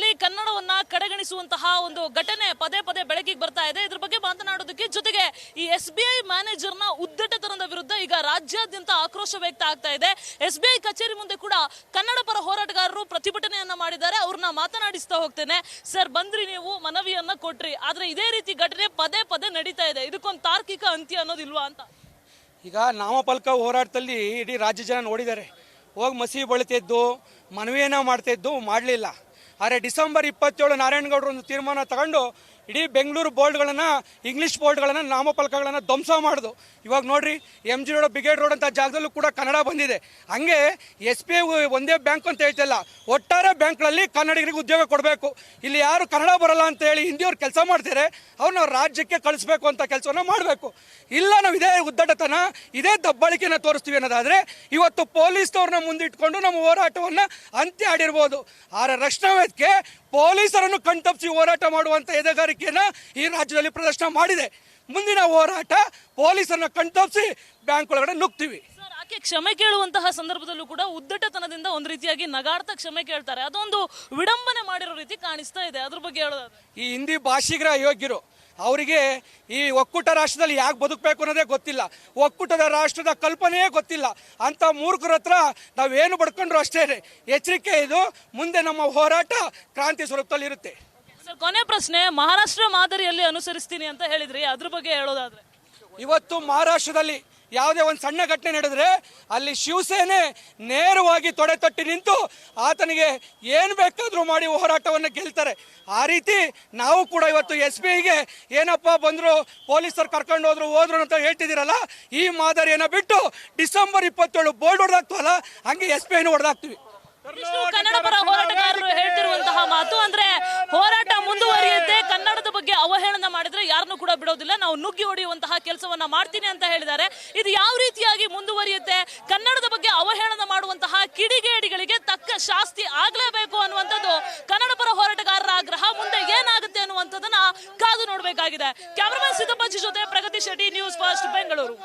ರಾಜ್ಯದಲ್ಲಿ ಕನ್ನಡವನ್ನ ಕಡೆಗಣಿಸುವಂತಹ ಒಂದು ಘಟನೆ ಪದೇ ಪದೇ ಬೆಳಕಿಗೆ ಬರ್ತಾ ಇದೆ. ಇದ್ರ ಬಗ್ಗೆ ಮಾತನಾಡೋದಕ್ಕೆ ಜೊತೆಗೆ ಈ SBI ಮ್ಯಾನೇಜರ್ನ ಉದ್ದಟತನದ ವಿರುದ್ಧ ಈಗ ರಾಜ್ಯಾದ್ಯಂತ ಆಕ್ರೋಶ ವ್ಯಕ್ತ ಆಗ್ತಾ ಇದೆ. SBI ಕಚೇರಿ ಮುಂದೆ ಕೂಡ ಕನ್ನಡ ಪರ ಹೋರಾಟಗಾರರು ಪ್ರತಿಭಟನೆಯನ್ನ ಮಾಡಿದ್ದಾರೆ. ಅವ್ರನ್ನ ಮಾತನಾಡಿಸ್ತಾ ಹೋಗ್ತೇನೆ. ಸರ್, ಬಂದ್ರಿ, ನೀವು ಮನವಿಯನ್ನ ಕೊಟ್ರಿ, ಆದ್ರೆ ಇದೇ ರೀತಿ ಘಟನೆ ಪದೇ ಪದೇ ನಡೀತಾ ಇದೆ. ಇದಕ್ಕೊಂದು ತಾರ್ಕಿಕ ಅಂತ್ಯ ಅನ್ನೋದಿಲ್ವಾ ಅಂತ? ಈಗ ನಾಮಫಲಕ ಹೋರಾಟದಲ್ಲಿ ಇಡೀ ರಾಜ್ಯ ಜನ ನೋಡಿದ್ದಾರೆ. ಹೋಗಿ ಮಸಿ ಬಳಿತಿದ್ದು ಮನವಿಯನ್ನ ಮಾಡ್ತಿದ್ದು ಮಾಡಲಿಲ್ಲ. ಆದರೆ ಡಿಸೆಂಬರ್ 27 ನಾರಾಯಣಗೌಡರು ಒಂದು ತೀರ್ಮಾನ ತಗೊಂಡು ಇಡೀ ಬೆಂಗಳೂರು ಬೋರ್ಡ್ಗಳನ್ನು, ಇಂಗ್ಲೀಷ್ ಬೋರ್ಡ್ಗಳನ್ನು, ನಾಮಫಲಕಗಳನ್ನು ಧ್ವಂಸ ಮಾಡೋದು. ಇವಾಗ ನೋಡ್ರಿ, MG ರೋಡ್, ಬ್ರಿಗೇಡ್ ರೋಡ್ ಅಂತ ಜಾಗದಲ್ಲೂ ಕೂಡ ಕನ್ನಡ ಬಂದಿದೆ. ಹಂಗೆ SBI ಒಂದೇ ಬ್ಯಾಂಕ್ ಅಂತ ಹೇಳ್ತಿಲ್ಲ, ಒಟ್ಟಾರೆ ಬ್ಯಾಂಕ್ಗಳಲ್ಲಿ ಕನ್ನಡಿಗರಿಗೆ ಉದ್ಯೋಗ ಕೊಡಬೇಕು. ಇಲ್ಲಿ ಯಾರು ಕನ್ನಡ ಬರಲ್ಲ ಅಂತ ಹೇಳಿ ಹಿಂದಿಯವ್ರು ಕೆಲಸ ಮಾಡ್ತಾರೆ, ಅವ್ರನ್ನ ರಾಜ್ಯಕ್ಕೆ ಕಳಿಸ್ಬೇಕು ಅಂತ ಕೆಲಸವನ್ನು ಮಾಡಬೇಕು. ಇಲ್ಲ, ನಾವು ಇದೇ ಉದ್ದಟತನ, ಇದೇ ದಬ್ಬಾಳಿಕೆಯನ್ನು ತೋರಿಸ್ತೀವಿ ಅನ್ನೋದಾದರೆ ಇವತ್ತು ಪೊಲೀಸ್ನವ್ರನ್ನ ಮುಂದಿಟ್ಕೊಂಡು ನಮ್ಮ ಹೋರಾಟವನ್ನು ಅಂತ್ಯ ಆಡಿರ್ಬೋದು. ಆದರೆ ರಕ್ಷಣಾ ವೇದಿಕೆ ಪೊಲೀಸರನ್ನು ಕಣ್ತಪ್ಪಿಸಿ ಹೋರಾಟ ಮಾಡುವಂಥ ಎದೆಗಾರಿಕೆಯನ್ನು ಈ ರಾಜ್ಯದಲ್ಲಿ ಪ್ರದರ್ಶನ ಮಾಡಿದೆ. ಮುಂದಿನ ಹೋರಾಟ ಪೊಲೀಸರನ್ನ ಕಣ್ತಪ್ಪಿಸಿ ಬ್ಯಾಂಕ್ ಒಳಗಡೆ ನುಗ್ತೀವಿ. ಆಕೆ ಕ್ಷಮೆ ಕೇಳುವಂತಹ ಸಂದರ್ಭದಲ್ಲೂ ಕೂಡ ಉದ್ದಟತನದಿಂದ ಒಂದು ರೀತಿಯಾಗಿ ನಗಾಡ್ತಾ ಕ್ಷಮೆ ಕೇಳ್ತಾರೆ. ಅದೊಂದು ವಿಡಂಬನೆ ಮಾಡಿರೋ ರೀತಿ ಕಾಣಿಸ್ತಾ ಇದೆ. ಅದ್ರ ಬಗ್ಗೆ ಹೇಳೋದಾದ್ರೆ, ಈ ಹಿಂದಿ ಭಾಷಿಗರ ಅಯೋಗ್ಯರು, ಅವರಿಗೆ ಈ ಒಕ್ಕೂಟ ರಾಷ್ಟ್ರದಲ್ಲಿ ಯಾಕೆ ಬದುಕಬೇಕು ಅನ್ನೋದೇ ಗೊತ್ತಿಲ್ಲ, ಒಕ್ಕೂಟದ ರಾಷ್ಟ್ರದ ಕಲ್ಪನೆಯೇ ಗೊತ್ತಿಲ್ಲ. ಅಂಥ ಮೂರ್ಖರ ಹತ್ರ ನಾವೇನು ಬಡ್ಕೊಂಡ್ರು ಅಷ್ಟೇ. ಎಚ್ಚರಿಕೆ, ಇದು ಮುಂದೆ ನಮ್ಮ ಹೋರಾಟ ಕ್ರಾಂತಿ ಸ್ವರೂಪದಲ್ಲಿ ಇರುತ್ತೆ. ಸರ್, ಕೊನೆ ಪ್ರಶ್ನೆ, ಮಹಾರಾಷ್ಟ್ರ ಮಾದರಿಯಲ್ಲಿ ಅನುಸರಿಸ್ತೀನಿ ಅಂತ ಹೇಳಿದ್ರಿ, ಅದ್ರ ಬಗ್ಗೆ ಹೇಳೋದಾದ್ರೆ? ಇವತ್ತು ಮಹಾರಾಷ್ಟ್ರದಲ್ಲಿ ಯಾವುದೇ ಒಂದು ಸಣ್ಣ ಘಟನೆ ನಡೆದ್ರೆ ಅಲ್ಲಿ ಶಿವಸೇನೆ ನೇರವಾಗಿ ತೊಡೆ ತಟ್ಟಿ ನಿಂತು ಆತನಿಗೆ ಏನು ಬೇಕಾದರೂ ಮಾಡಿ ಹೋರಾಟವನ್ನು ಗೆಲ್ತಾರೆ. ಆ ರೀತಿ ನಾವು ಕೂಡ ಇವತ್ತು SBIಗೆ ಏನಪ್ಪ ಬಂದರು, ಪೊಲೀಸರು ಕರ್ಕೊಂಡು ಹೋದ್ರು ಅಂತ ಹೇಳ್ತಿದ್ದೀರಲ್ಲ, ಈ ಮಾದರಿಯನ್ನು ಬಿಟ್ಟು ಡಿಸೆಂಬರ್ 27 ಬೋರ್ಡ್ ಹೊಡೆದಾಗ್ತವಲ್ಲ, ಹಂಗೆ SBIನೂ ಹೊಡೆದಾಗ್ತೀವಿ. ಕನ್ನಡ ಪರ ಹೋರಾಟಗಾರರು ಹೇಳ್ತಿರುವಂತಹ ಮಾತು ಅಂದ್ರೆ, ಹೋರಾಟ ಮುಂದುವರಿಯುತ್ತೆ, ಕನ್ನಡದ ಬಗ್ಗೆ ಅವಹೇಳನ ಮಾಡಿದ್ರೆ ಯಾರನ್ನು ಕೂಡ ಬಿಡೋದಿಲ್ಲ, ನಾವು ನುಗ್ಗಿ ಹೊಡೆಯುವಂತಹ ಕೆಲಸವನ್ನ ಮಾಡ್ತೀನಿ ಅಂತ ಹೇಳಿದ್ದಾರೆ. ಇದು ಯಾವ ರೀತಿಯಾಗಿ ಮುಂದುವರಿಯುತ್ತೆ? ಕನ್ನಡದ ಬಗ್ಗೆ ಅವಹೇಳನ ಮಾಡುವಂತಹ ಕಿಡಿಗೇಡಿಗಳಿಗೆ ತಕ್ಕ ಶಾಸ್ತಿ ಆಗ್ಲೇಬೇಕು ಅನ್ನುವಂಥದ್ದು ಕನ್ನಡ ಪರ ಹೋರಾಟಗಾರರ ಆಗ್ರಹ. ಮುಂದೆ ಏನಾಗುತ್ತೆ ಅನ್ನುವಂಥದ್ದನ್ನ ಕಾದು ನೋಡಬೇಕಾಗಿದೆ. ಕ್ಯಾಮರಾಮನ್ ಸಿದ್ದಪ್ಪಾಜಿ ಜೊತೆ ಪ್ರಗತಿ ಶೆಟ್ಟಿ, ನ್ಯೂಸ್ ಫಸ್ಟ್, ಬೆಂಗಳೂರು.